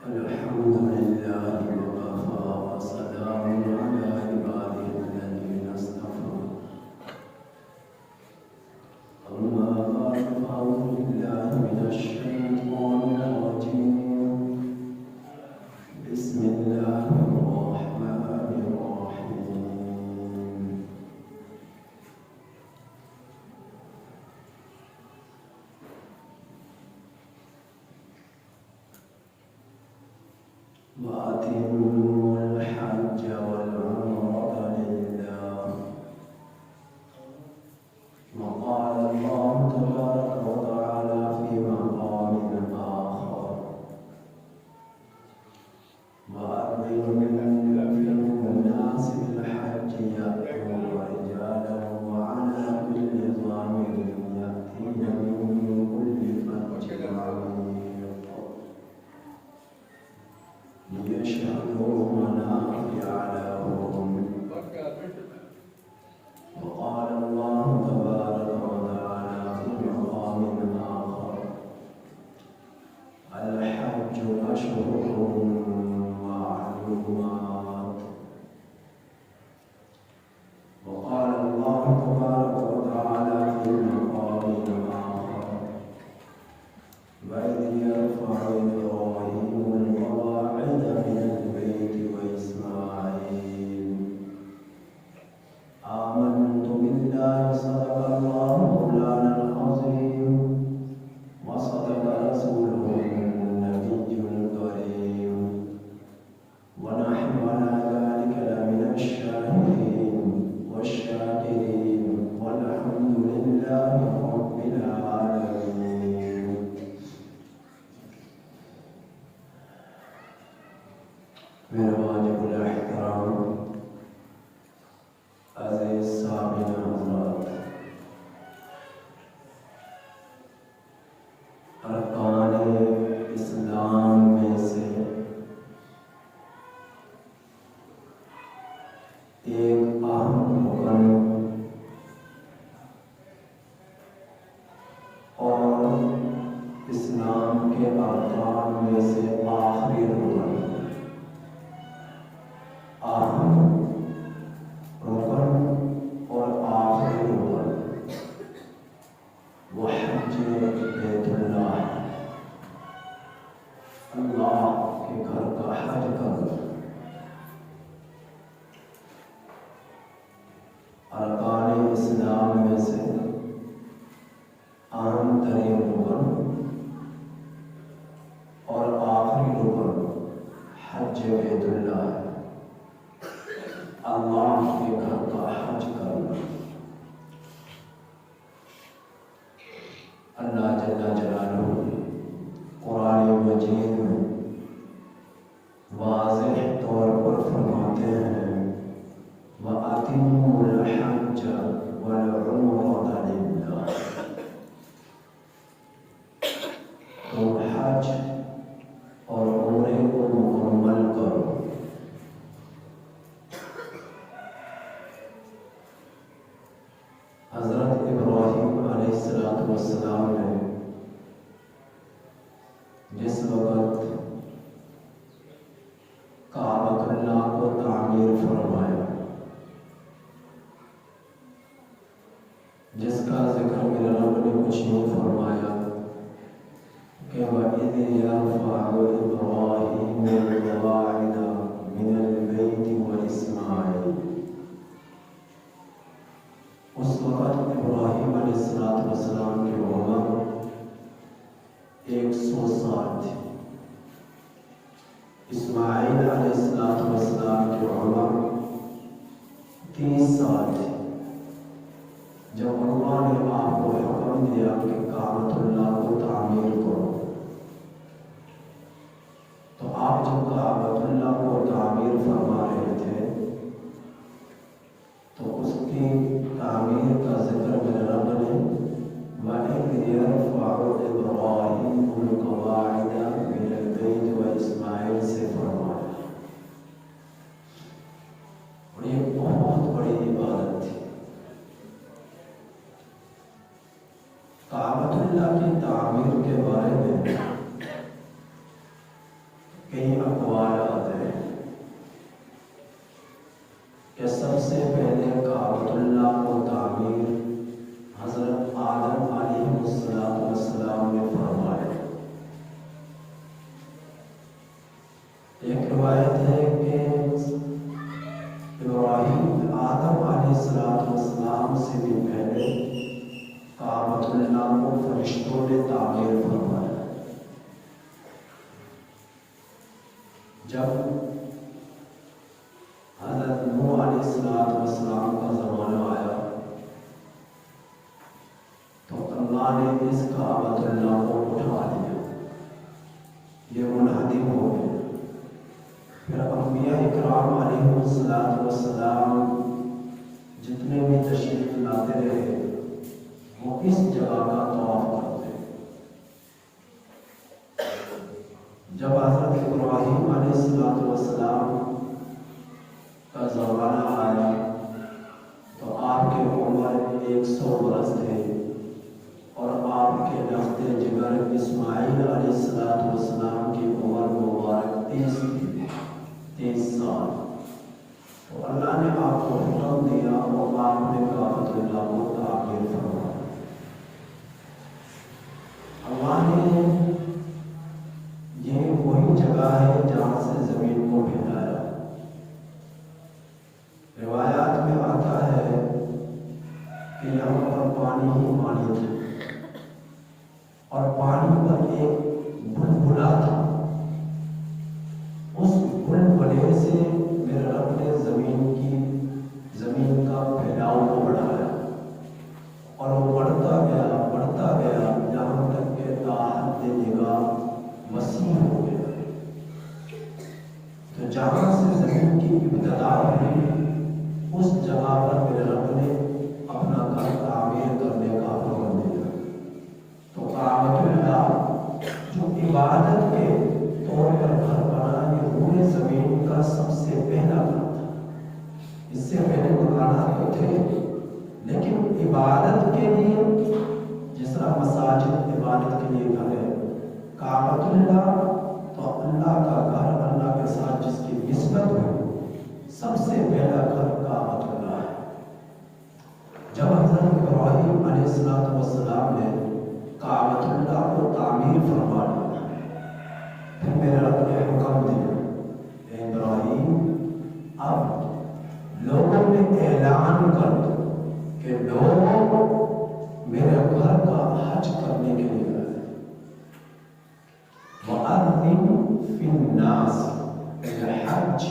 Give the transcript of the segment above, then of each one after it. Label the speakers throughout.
Speaker 1: الحمد لله وكفى وسلام على عباده الذين اصطفى أما بعد فأعوذ بالله من الشيطان الرجيم بسم الله الرحمن الرحيم وأتموا الحج والعمرة لله وقال الله تبارك وتعالى في مقام آخر وأذن للناس بالحج يأتوا رجالا وعلى كل ضامر يأتين من كل فج عميق ليشهدوا منافع لهم وقال الله تبارك وتعالى في مقام آخر الحج أشهر معلومات وقال الله تبارك وتعالى في مقام آخر وإذ يرفع إبراهيم القواعد من البيت وإسماعيل آمنت بالله صدق الله مولانا العظيم وصدق رسوله النبي الكريم ونحن على ذلك لمن الشاهدين والشاكرين والحمد لله رب العالمين. میرے واجب الاحترام عزیز سامعین حضرات، ارکان اسلام میں سے ایک اہم رکن اور اسلام کے ارکان میں سے آخری رکن اور آخری رکن وہ حج بیت اللہ، اللہ کے گھر کا حج کرنا۔ ارکان اسلام میں سے اہم ترین رکن اور آخری رکن حج بیت اللہ ہے، اللہ کے گھر کا حج کرنا۔ اللہ جل جلالہ قرآن مجید میں واضح طور پر فرماتے ہیں وَأَتِمُّوا الْحَجَّ وَالْعُمْرَةَ لِلَّهِ، تم حج اور عمرے کو مکمل کرو۔ حضرت ابراہیم علیہ السلام نے جس وقت کعبۃ اللہ کو تعمیر فرمایا، جس کا ذکر میرے رب نے کچھ یوں فرمایا کہ وَإِذْ يَرْفَعُ إِبْرَاهِيمُ الْقَوَاعِدَ مِنَ الْبَيْتِ وَإِسْمَاعِيلُ۔ اس وقت ابراہیم علیہ السلام کی عمر 100 سال تھی، اسماعیل علیہ السلام کی عمر 30 سال تھی۔ جب اللہ نے آپ کو حکم دیا کہ کعبۃ اللہ کو تعمیر کرو، تو آپ جب کعبۃ اللہ کو تعمیر فرما رہے تھے تو اس کی تعمیر کا ذکر میرے رب نے وَإِذْ يَرْفَعُ إِبْرَاهِيمُ الْقَوَاعِدَ مِنَ الْبَيْتِ وَإِسْمَاعِيلُ سے فرمایا، اور یہ بہت بڑی عبادت تھی۔ کعبۃ اللہ کی تعمیر کے بارے میں جب حضرت نوح علیہ السلام کا زمانہ آیا تو اللہ نے اس کعبۃ اللہ کو اٹھا لیا، یہ منہدم ہو گیا۔ پھر انبیاء اکرام علیہ السلام جتنے بھی تشریف لاتے رہے وہ اس جگہ کا طواف کرتے۔ جب حضرت ابراہیم علیہ السلام کا زمانہ آیا تو آپ کے عمر 100 برس تھے اور آپ کے نفس جگر اسماعیل علیہ السلام کی عمر مبارک 30 سال۔ تو اللہ نے آپ کو حکم دیا اور آپ نے کعبۃ اللہ کو تعمیر فرمایا۔ اللہ نے یہ وہی جگہ ہے جہاں سے زمین کو پھیلایا۔ روایات میں آتا ہے کہ یہاں پر پانی ہی پانی تھا اور پانی پر ایک بلبلا تھا۔ اس بلبلے سے میرے رب نے زمین کا پھیلاؤ کو بڑھایا اور وہ بڑھتا گیا جہاں تک کہ تا حد نگاہ وسیع ہو گیا۔ تو جہاں سے زمین کی ابتدا ہوئی اس جگہ پر میرے رب نے اپنا گھر تعمیر کرنے کا حکم دیا۔ تو کعبۃ اللہ جو عبادت کے طور پر گھر بنا یہ پورے زمین کا سب سے پہلا گھر تھا۔ اس سے پہلے مکانات تو تھے لیکن عبادت کے لیے جس طرح مساجد عبادت کے لیے گھر ہے، کعبۃ اللہ تو اللہ کا گھر، اللہ کے ساتھ جس کی نسبت ہے، سب سے پہلا گھر کعبۃ اللہ ہے۔ جب حضرت ابراہیم علیہ السلام نے کعبۃ اللہ کو تعمیر فرما لیا، پھر میرے رب نے حکم دیا، اے ابراہیم اب لوگوں میں اعلان کر دو کہ لوگ میرے گھر کا حج کرنے کے لیے آئے۔ وَأَذِّن فِي النَّاسِ بِالْحَجِّ،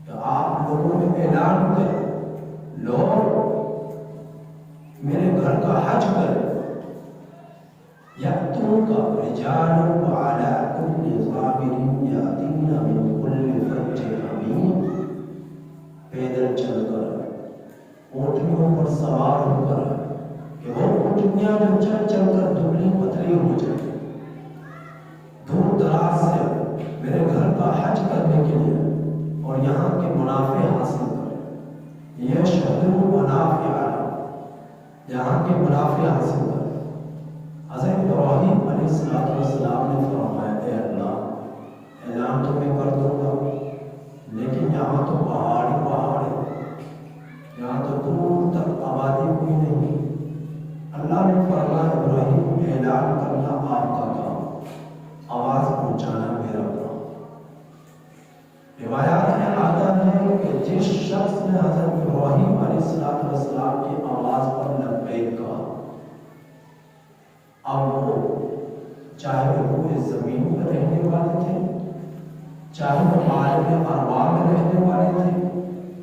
Speaker 1: تو آپ لوگوں میں اعلان کریں لوگ میرے گھر کا حج کریں۔ یأتوک رجال وعلی کل ضامر یأتین من کل فج عمیق، پیدل چل کر، اونٹنیوں پر سوار ہو کر، کہ وہ اونٹنیاں جو چل چل کر دبلی پتلی ہو جائیں، دور دراز سے میرے گھر کا حج کرنے کے لیے اور یہاں کے منافع حاصل کریں۔ یہ شہدوا منافع، یہاں کے منافع حاصل کریں۔ حضرت ابراہیم علیہ السلام نے فرمایا، اے اللہ اعلان تو میں کر دوں گا لیکن یہاں تو پہاڑ ہے، یہاں تو دور تک آبادی کوئی نہیں۔ اللہ نے فرمایا ابراہیم اعلان کرنا آپ کا کام، آواز پہنچانا میرا کام۔ روایات میں آتا ہے کہ جس شخص نے حضرت ابراہیم علیہ السلام کی آواز پر لبیک کہا، اب وہ چاہے وہ زمین پر رہنے والے تھے، چاہے وہ عالم ارواح میں رہنے والے تھے،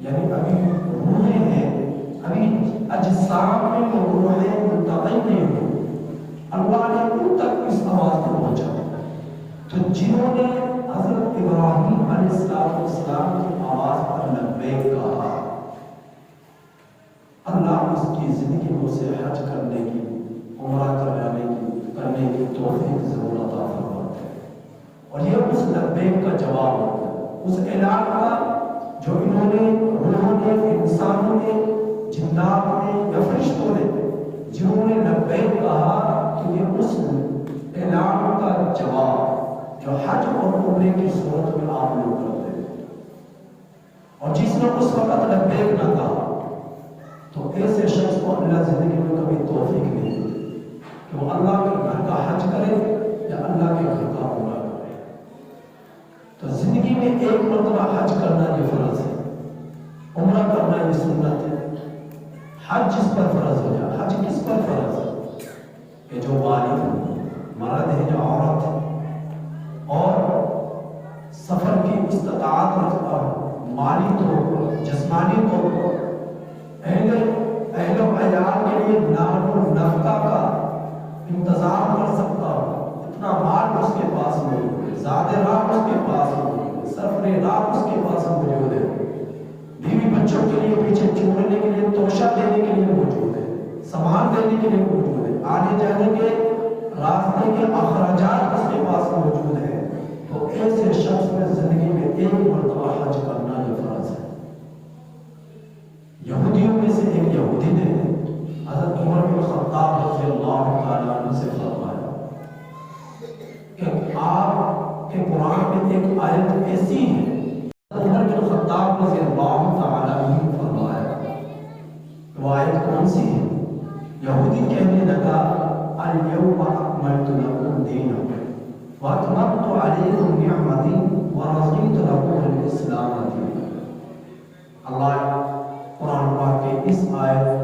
Speaker 1: یعنی ابھی روحیں ہیں، ابھی اجسام میں وہ روحیں منتقل نہیں ہوئی، اللہ نے ان تک اس آواز کو پہنچا۔ تو جنہوں نے حضرت ابراہیم علیہ السلام کی آواز پر لبیک کہا، اللہ اس کی زندگی میں اسے حج کرنے کی، عمرہ کرنے کی توفیق ضرور عطا فرماتے ہیں۔ اور یہ اس لبیک کا جواب ہوتا ہے، اس اعلان کا جو انہوں نے، روحوں نے، انسانوں نے، جنات نے یا فرشتوں نے جنہوں نے لبیک کہا، تو یہ اس اعلان کا جواب جو حج اور عمرے کی صورت میں آپ لوگ کرتے ہیں۔ اور جس نے اس وقت لبیک نہ کہا تو ایسے شخص کو اللہ زندگی میں کبھی توفیق نہیں دیتی کہ وہ اللہ کے گھر کا حج کرے یا اللہ کے گھر کا عمرہ کرے۔ تو زندگی میں ایک مرتبہ حج کرنا یہ فرض ہے، عمرہ کرنا یہ سنت ہے۔ حج جس پر فرض ہو جائے، حج کس پر فرض ہے؟ کہ جو بالغ مرد ہے یا عورت ہے اور سفر کی استطاعت رکھتا ہو، مالی طور پر، جسمانی طور پر، اہل و عیال کے لیے نان و نفقہ کا انتظام کر سکتا ہو، اتنا مال اس کے پاس موجود ہے، زاد راہ اس کے پاس موجود ہے، سفر راہ اس کے پاس موجود ہے، بیوی بچوں کے لیے پیچھے چھوڑنے کے لیے توشہ دینے کے لیے موجود ہے، سامان دینے کے لیے موجود ہے، آنے جانے کے راستے کے اخراجات اس کے پاس موجود ہے، تو ایسے شخص میں زندگی میں ایک مرتبہ حج کرنا یہ فرض ہے۔ یہودیوں میں سے ایک یہودی نے حضرت عمر بن خطاب رضی اللہ تعالیٰ عنہ سے فرمایا کہ آپ کے قرآن میں ایک آیت ایسی ہے، عمر بن خطاب رضی اللہ تعالیٰ عنہ نے فرمایا، وہ آیت کون سی ہے؟ یہودی کہنے لگا الیوم اکملت لکم دینکم واتممت علیکم نعمتی ورضیت لکم الاسلام دینا۔ اللہ قرآن پاک کے اس آیت